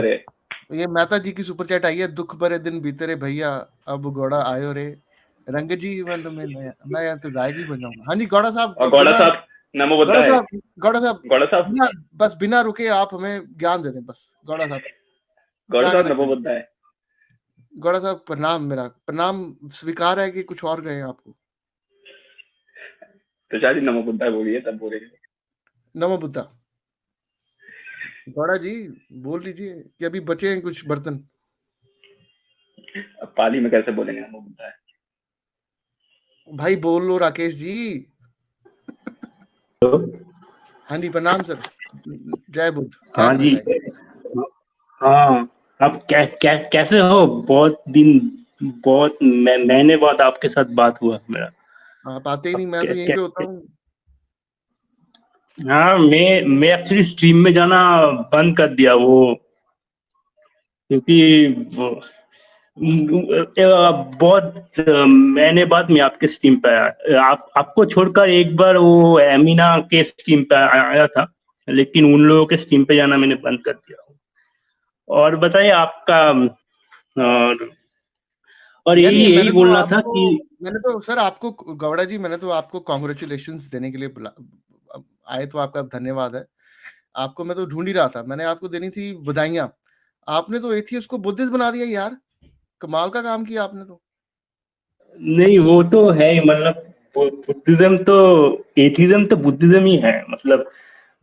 ये मेहता जी की super chat आई है, दुख भरे दिन बीते रे भैया, अब गौड़ा आयो रे, रंग जीवन में नया, मैं तो गायक भी बन जाऊंगा। हाँ जी गौड़ा साहब, और गौड़ा साहब नमो गौड़ा बुद्धाय। साहब, गौड़ा साहब, गौड़ा साहब, बिना रुके आप हमें ज्ञान दे दें बस। गौड़ा साहब गौड़ा क्या साहब कहना नमो चाहिए? बुद्धाय। गौड़ा साहब प्रणाम, मेरा प्रणाम स्वीकार है कि कुछ और कहें आपको? तुषार जी नमो बुद्धाय बोलिए, तब बोलेंगे। नमो बुद्धा। गौड़ा जी बोल लीजिए कि अभी बचे हैं कुछ बर्तन। अब पाली में कैसे बोलेंगे नमो बुद्धाय? भाई बोल लो राकेश जी। हाँ जी प्रणाम सर, जय बुद्ध, क्या हाँ कहना जी। चाहिए? हाँ, अब कैसे हो? बहुत महीने बाद आपके साथ बात हुआ मेरा। आप आते ही नहीं, मैं तो यहीं पे होता कैसे? हूँ। हाँ, मैं एक्चुअली स्ट्रीम में जाना बंद कर दिया वो, क्योंकि बहुत महीने बाद मैं आपके स्ट्रीम पे आया। आपको छोड़कर एक बार वो एमिना के स्ट्रीम पे आया था, लेकिन उन लोगों के स्ट्रीम पे जाना मैंने बंद कर दिया। और बताइए आपका, और नहीं यही बोलना था कि मैंने तो सर आपको, गौड़ा जी मैंने तो आपको कॉन्ग्रेचुलेशंस देने के लिए आए, तो आपका धन्यवाद है। आपको मैं तो ढूंढ ही रहा था, मैंने आपको देनी थी बधाइयां। आपने तो एथियस्ट को बुद्धिस्ट बना दिया यार, कमाल का काम किया आपने तो। नहीं, वो तो है ही, मतलब बुद्धिज्म तो एथिज्म तो बुद्धिज्म ही है। मतलब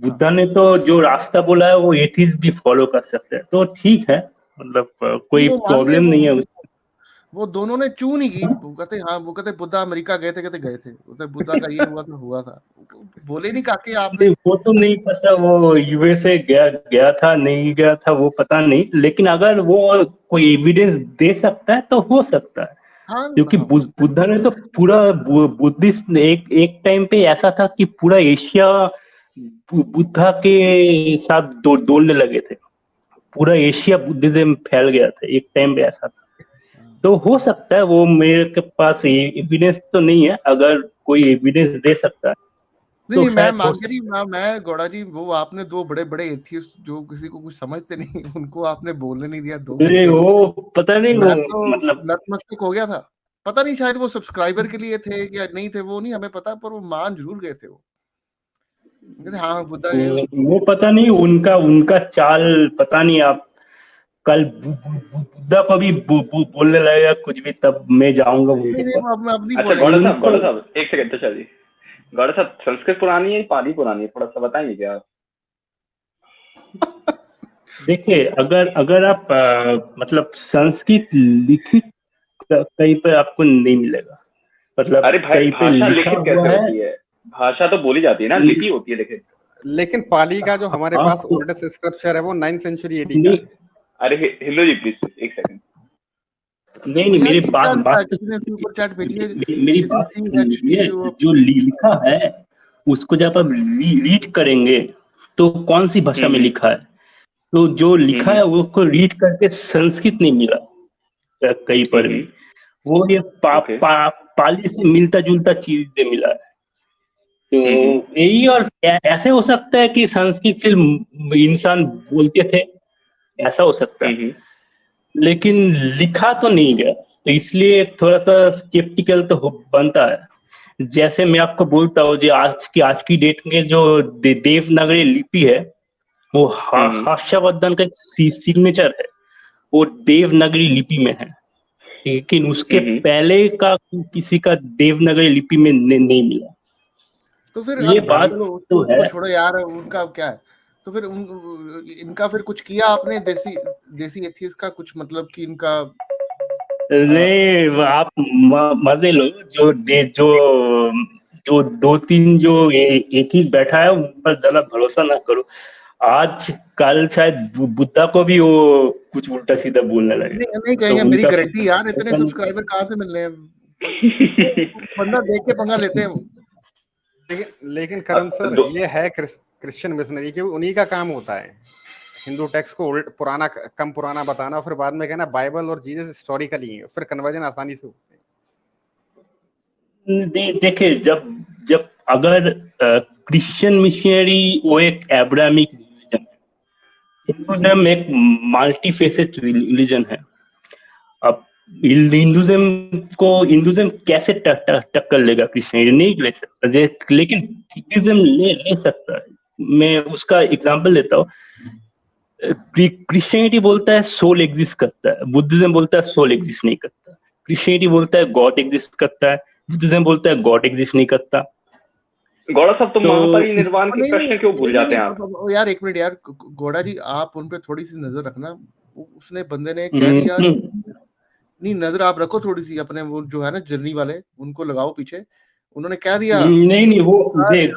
बुद्धा ने तो जो रास्ता बोला है वो एथिस्ट भी फॉलो कर सकते हैं, तो ठीक है। मतलब कोई वो मान गए, प्रॉब्लम नहीं है। वो दोनों ने चू नहीं की। वो कहते हाँ, वो कहते बुद्धा अमेरिका गए थे, कहते गए थे, कहते बुद्धा का ये हुआ था, हुआ था। बोले नहीं काके आपने। वो तो नहीं पता, वो यूएसए गया गया था नहीं गया था वो पता नहीं, लेकिन अगर वो कोई एविडेंस दे सकता है तो हो सकता है। हाँ क्योंकि हो सकता है। बुद्धा ने तो पूरा बुद्धिस्ट एक एक टाइम पे ऐसा था कि पूरा एशिया बुद्धा के साथ डोलने लगे थे। पूरा एशिया बुद्धिज्म फैल गया था, एक टाइम पे ऐसा था। तो हो सकता है, वो मेरे के पास एविडेंस तो नहीं है, अगर कोई एविडेंस दे सकता है नहीं तो नहीं, मैं शायद हो मान के नहीं, सकता मैं गौड़ा जी, वो आपने दो बड़े बड़े एथियस्ट जो किसी को कुछ समझते नहीं, उनको आपने बोलने नहीं दिया 2 घंटे। है। वो पता नहीं, वो मैं तो मतलब नतमस्तक हो गया था। पता नहीं शायद वो सब्सक्राइबर के लिए थे या नहीं थे, वो नहीं हमें पता, पर वो मान जरूर गए थे। वो कहते हाँ हाँ, बुद्धा गए हुए थे। वो पता नहीं, उनका उनका चाल पता नहीं। आप कल बुद्धा को भी बोलने लगेगा कुछ भी, तब मैं जाऊंगा नहीं उनके नहीं, पास। वो अब नहीं अच्छा बोलेंगे। गौड़ा साहब एक सेकंड। तुषार जी, गौड़ा साहब संस्कृत पुरानी है पाली पुरानी है, थोड़ा सा बताएंगे क्या आप? देखिए, अगर अगर आप मतलब संस्कृत लिखित कहीं पे आपको नहीं मिलेगा। मतलब अरे भाई कहीं पे भाषा लिखा लिखित हुआ कैसे है। होती है? भाषा तो बोली जाती है ना, लिपि होती है लिखित। लेकिन पाली का जो हमारे हाँ, पास ओल्डेस्ट स्क्रिप्चर है वो 9th सेंचुरी एडी का नहीं है। अरे हिंदू जी प्लीज एक सेकंड। नहीं, यार मेरी ये क्या बात लिखा है? बात तो किसी ने सुपर चैट भेजी है, मेरी किसी बात CHT सुनिए। जो लिखा है उसको जब आप रीड करेंगे तो कौन सी भाषा में लिखा है, तो जो लिखा है वो को रीड करके संस्कृत नहीं मिला कहीं पर भी। वो ये ओके। पाली से मिलता जुलता चीज से मिला है। तो यही, और ऐसे हो सकता है कि संस्कृत से इंसान बोलते थे, ऐसा हो सकता है, लेकिन लिखा तो नहीं गया, तो इसलिए थोड़ा सा स्केप्टिकल तो बनता है। जैसे मैं आपको बोलता हूँ, जो आज की डेट में जो देवनागरी लिपि है, वो हर्षवर्धन का सिग्नेचर है, वो देवनागरी लिपि में है। लेकिन उसके पहले का किसी का देवनागरी लिपि में नहीं मिला। तो फिर ये अब बात चलो तो उसको है। छोड़ो यार, उनका क्या है। तो फिर इनका फिर कुछ किया आपने देसी देसी एथियस्ट का कुछ, मतलब कि इनका नहीं, आप मजे लो। जो जो दो तीन जो एक ही बैठा है, उन पर ज्यादा भरोसा ना करो। आज कल शायद बुद्धा को भी वो कुछ उल्टा सीधा बोलने लगेगा, नहीं तो कहेंगे, मेरी उनका कुछ गारंटी यार, इतने पता नहीं। सब्सक्राइबर कहाँ से मिलने हैं? बंदा देख के पंगा लेते हैं वो। लेकिन करण सर, ये है क्रिश्चियन मिशनरी के उन्हीं का काम होता है, हिंदू टेक्स्ट को पुराना कम पुराना बताना, फिर बाद में कहना बाइबल और जीसस हिस्टोरिकली है, फिर कन्वर्जन आसानी से होते हैं। देखिए, जब जब अगर क्रिश्चियन मिशनरी वो एक एब्राहमिक रिलीजन है, हिंदुइज्म एक मल्टीफेसेट रिलीजन है। अब हिंदुइज्म कैसे टक्कर लेगा क्रिश्चियनिटी? नहीं ले सकता। लेकिन बुद्धिज्म ले सकता है। मैं उसका एग्जांपल देता हूँ। क्रिश्चियनिटी बोलता है सोल एग्जिस्ट करता है, बुद्धिज्म बोलता है सोल एग्जिस्ट नहीं करता। क्रिश्चियनिटी बोलता है गॉड एग्जिस्ट करता है, बुद्धिज्म बोलता है गॉड एग्जिस्ट नहीं करता। गौड़ा साहब, तो तो महापरिनिर्वाण के नहीं प्रश्न क्यों भूल जाते हैं आप? यार एक मिनट यार, गौड़ा जी आप उन पे थोड़ी सी नजर रखना। उसने बंदे ने कह दिया, नहीं नजर आप रखो थोड़ी सी अपने, वो जो है ना जर्नी वाले उनको लगाओ पीछे। उन्होंने कह दिया नहीं वो देख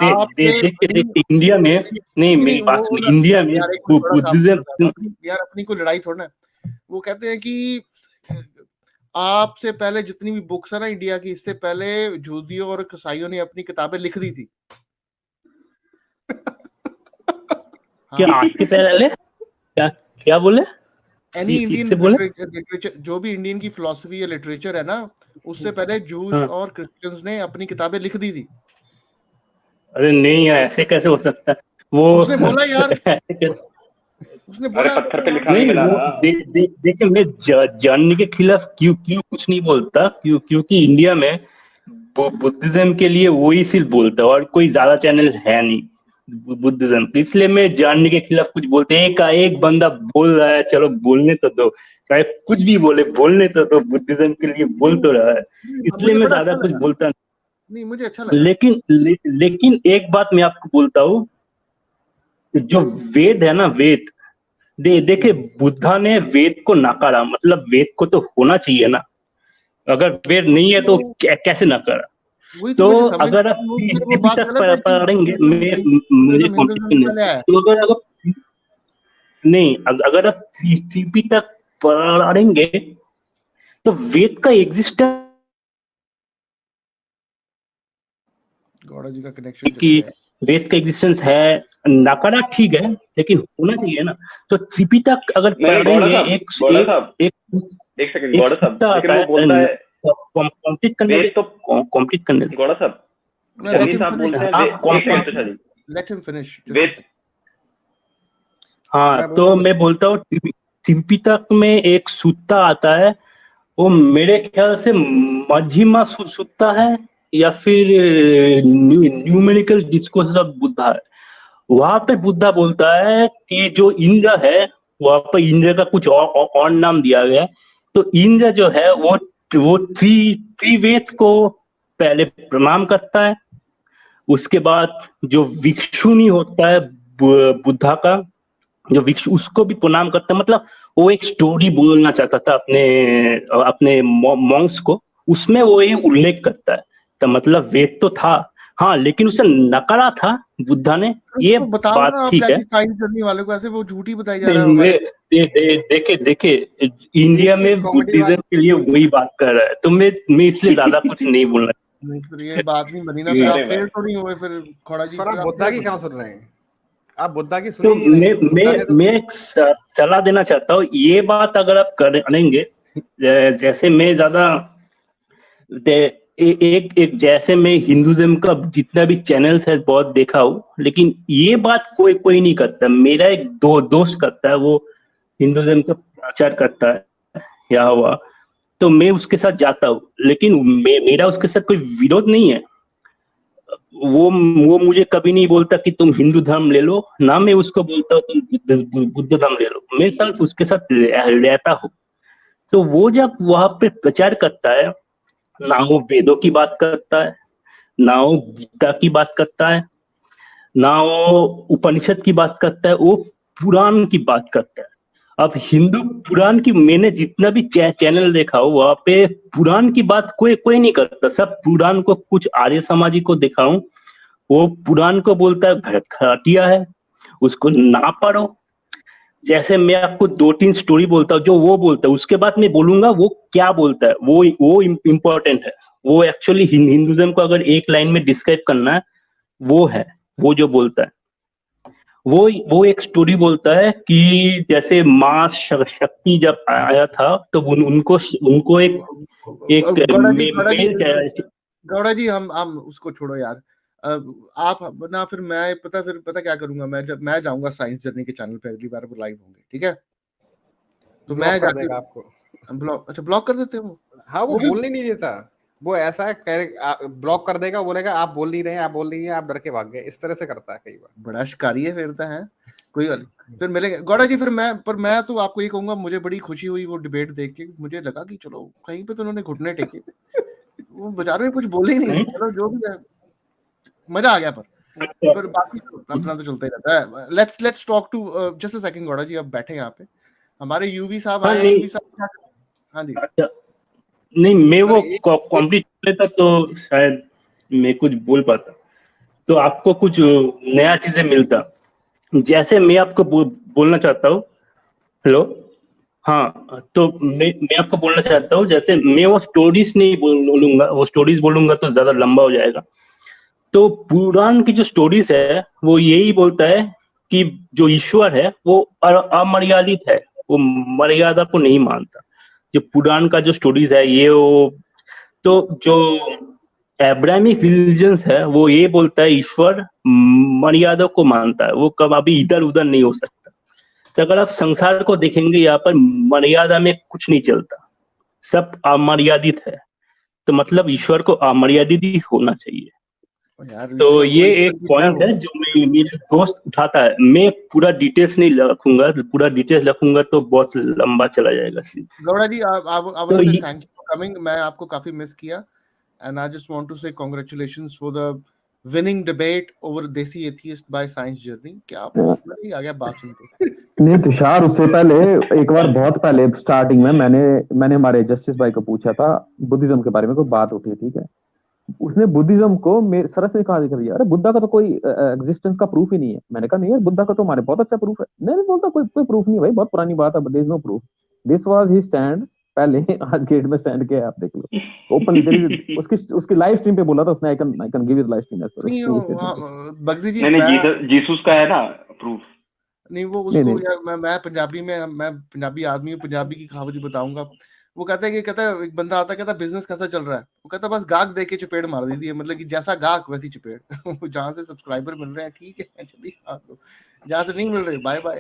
इंडिया में नहीं, मेरी बात सुन, इंडिया में बुद्धिज्म यार अपनी कोई लड़ाई थोड़ा ना। वो कहते हैं कि आपसे पहले जितनी भी बुक्स है ना इंडिया की, इससे पहले यहूदियों और ईसाइयों ने अपनी किताबें लिख दी थी। क्या आज के पहले क्या बोले? एनी इंडियन लिटरेचर, जो भी इंडियन की फिलॉसफी या लिटरेचर है ना, उससे पहले जूस और क्रिश्चियंस ने अपनी किताबें लिख दी थी। अरे नहीं, ऐसे कैसे हो सकता है? वो उसने बोला यार, उसने बोला पत्थर पे लिखा नहीं, नहीं। देखिए मैं जानने के खिलाफ क्यों कुछ नहीं बोलता, क्योंकि इंडिया में बुद्धिज्म के लिए वही सिर्फ बोलता है और कोई ज्यादा चैनल है नहीं बुद्धिज्म, इसलिए मैं जानने के खिलाफ कुछ बोलते हैं। एक बंदा बोल रहा है, चलो बोलने तो दो, चाहे कुछ भी बोलने तो दो, बुद्धिज्म के लिए बोल तो रहा है, इसलिए मैं ज्यादा कुछ बोलता नहीं। मुझे अच्छा लगा। लेकिन एक बात मैं आपको बोलता हूँ, जो वेद है ना, वेद देखे बुद्धा ने वेद को नकारा, मतलब वेद को तो होना चाहिए ना, अगर वेद नहीं है तो कैसे नकारा? तो अगर आप तक पढ़ेंगे, मुझे तो अगर आप सीपी तक पढ़ेंगे तो वेद का एग्जिस्टेंस, गौड़ा जी का कनेक्शन कि वेद का एग्जिस्टेंस है, नकारा ठीक है, लेकिन होना चाहिए ना। तो सीपी तक अगर पढ़ेंगे, एक सेकंड गौड़ा साहब, लेकिन वो बोलता है कंप्लीट करने गौड़ा साहब, जनी साहब बोलते हैं लेट हिम फिनिश। हाँ, तो मैं बोलता हूँ सीपी तक में एक सूत्ता आता है, वो मेरे ख्याल से मध्यमा सूत्ता है या फिर न्यूमेरिकल डिस्कोर्स ऑफ बुद्धा है। वहां पे बुद्धा बोलता है कि जो इंद्र है, वहां पर इंद्र का कुछ और नाम दिया गया है। तो इंद्र जो है वो त्रिवेद को पहले प्रणाम करता है, उसके बाद जो भिक्षुनी होता है बुद्धा का, जो भिक्षु, उसको भी प्रणाम करता है। मतलब वो एक स्टोरी बोलना चाहता था अपने मॉन्क्स को, उसमें वो ये उल्लेख करता है। तो मतलब वेद तो था, हाँ, लेकिन उसे नकारा था बुद्धा ने, ये बात ठीक है। चलने वाले को ऐसे वो झूठी बताई जा रहा है। देखे इंडिया में बुद्धिज्म के लिए वही बात कर रहा है, तो मैं इसलिए ज्यादा कुछ नहीं बोलना। ये बात नहीं बनी ना, फिर आप फेल तो नहीं हुए फिर गौड़ा जी। आप बुद्धा की क्यों सुन रहे हैं? आप बुद्धा की तो मैं एक सलाह देना चाहता हूँ, ये बात अगर आप करेंगे, जैसे मैं ज्यादा एक जैसे मैं हिंदुइज्म का जितना भी चैनल्स है बहुत देखा हूँ, लेकिन ये बात कोई नहीं करता। मेरा एक दोस्त करता है, वो हिंदुइज्म का प्रचार करता है यहाँ हुआ, तो मैं उसके साथ जाता हूँ, लेकिन मेरा उसके साथ कोई विरोध नहीं है। वो मुझे कभी नहीं बोलता कि तुम हिंदू धर्म ले लो, ना मैं उसको बोलता हूँ तुम बुद्ध धर्म ले लो। मैं सिर्फ उसके साथ रहता हूँ। तो वो जब वहां पे प्रचार करता है, ना वो वेदों की बात करता है, ना वो गीता की बात करता है, ना वो उपनिषद की बात करता है, वो पुराण की बात करता है। अब हिंदू पुराण की, मैंने जितना भी चैनल देखा हो, वहां पे पुराण की बात कोई नहीं करता। सब पुराण को, कुछ आर्य समाजी को देखा हूं, वो पुराण को बोलता है घटिया है, उसको ना पढ़ो। जैसे मैं आपको 2-3 स्टोरी बोलता हूँ, जो वो बोलता है, उसके बाद मैं बोलूंगा वो क्या बोलता है, वो इम्पोर्टेंट है। वो एक्चुअली हिंदुइज्म को अगर एक लाइन में डिस्क्राइब करना है, वो है, वो जो बोलता है, वो एक स्टोरी बोलता है कि जैसे माँ शक्ति जब आया था, तो उनको एक गौड़ा जी हम उसको छोड़ो यार। आप ना फिर पता क्या करूंगा, मैं जाऊंगा साइंस जर्नी के चैनल पे, अगली बार वो लाइव होंगे, ठीक है? तो मैं ब्लॉक कर जाके देगा आपको। ब्लॉक कर देते हो? हाँ, वो वो भी बोलने नहीं देता। वो ऐसा है, ब्लॉक कर देगा, बोलेगा आप बोल नहीं रहे हैं, आप बोल नहीं रहे हैं, आप डर के भाग गए। इस तरह से करता है कई बार। बड़ा शिकारी है फिर तो, है कोई बात नहीं, फिर मिलेंगे गौड़ा जी। फिर मैं तो आपको ये कहूंगा, मुझे बड़ी खुशी हुई वो डिबेट देख के। मुझे लगा कि चलो कहीं पे तो उन्होंने घुटने टेके, वो बाजार में कुछ बोले ही नहीं, चलो जो भी है मजा आ गया। पर बाकी तो अपना तो चलता ही रहता है। Let's talk to just a second. Gowda ji अब बैठे यहाँ पे, हमारे यूवी साहब हाँ, आए। नहीं। यूवी साहब, हाँ जी। अच्छा, नहीं, मैं सर वो एक कंप्लीट लेता तो शायद मैं कुछ बोल पाता, तो आपको कुछ नया चीजें मिलता। जैसे मैं आपको बोलना चाहता हूँ। हेलो। हाँ, तो मैं आपको बोलना चाहता हूँ, जैसे मैं वो स्टोरीज नहीं बोलूंगा, वो स्टोरीज बोलूंगा तो ज्यादा लंबा हो जाएगा। तो पुराण की जो स्टोरीज है वो यही बोलता है कि जो ईश्वर है वो अमर्यादित है, वो मर्यादा को नहीं मानता। जो पुराण का जो स्टोरीज है ये वो, तो जो एब्राहमिक रिलीजन्स है वो ये बोलता है ईश्वर मर्यादा को मानता है, वो कभी इधर उधर नहीं हो सकता। तो अगर आप संसार को देखेंगे, यहाँ पर मर्यादा में कुछ नहीं चलता, सब अमर्यादित है। तो मतलब ईश्वर को अमर्यादित ही होना चाहिए। यार तो ईश्वर ये एक की पॉइंट है जो मेरे दोस्त उठाता है। मैं पूरा डिटेल्स नहीं रखूंगा, पूरा डिटेल्स रखूंगा तो बहुत लंबा चला जाएगा। गौड़ा जी, I तो want to say ये thank you for coming. मैं आपको काफी मिस किया, and I just want to say congratulations for the winning debate over Desi Atheist by Science Journey. क्या मजा ही आ गया बात सुन के। नहीं तुषार, उससे पहले एक बार बहुत पहले स्टार्टिंग में मैंने हमारे जस्टिस भाई को पूछा था बुद्धिज्म के बारे में, कोई बात उठी, ठीक है? उसने बुद्धिज्म को सरस ने कहा कर दिया, अरे बुद्धा का तो कोई एग्जिस्टेंस का प्रूफ ही नहीं है। मैंने कहा नहीं यार, बुद्धा का तो हमारे बहुत अच्छा प्रूफ है। नहीं बोलता कोई प्रूफ नहीं भाई, बहुत पुरानी बात है, there is no proof. This was he stand पहले, आज गेट में स्टैंड किया, आप देख लो ओपन। उसकी लाइव स्ट्रीम पे बोला था उसने, I can give you live stream as नहीं बगजी जी, नहीं, जीसस का है ना प्रूफ। नहीं वो उसको नहीं। यार मैं पंजाबी आदमी हूँ, पंजाबी की कहावत ही बताऊंगा। वो कहता है एक बंदा आता है, कहता बिजनेस कैसा चल रहा है? वो कहता बस गाहक देके चपेड़ मार दी थी, मतलब कि जैसा गाहक वैसी चपेड़। जहाँ से सब्सक्राइबर मिल रहे हैं ठीक है चलिए, जहाँ से नहीं मिल रहे बाय बाय।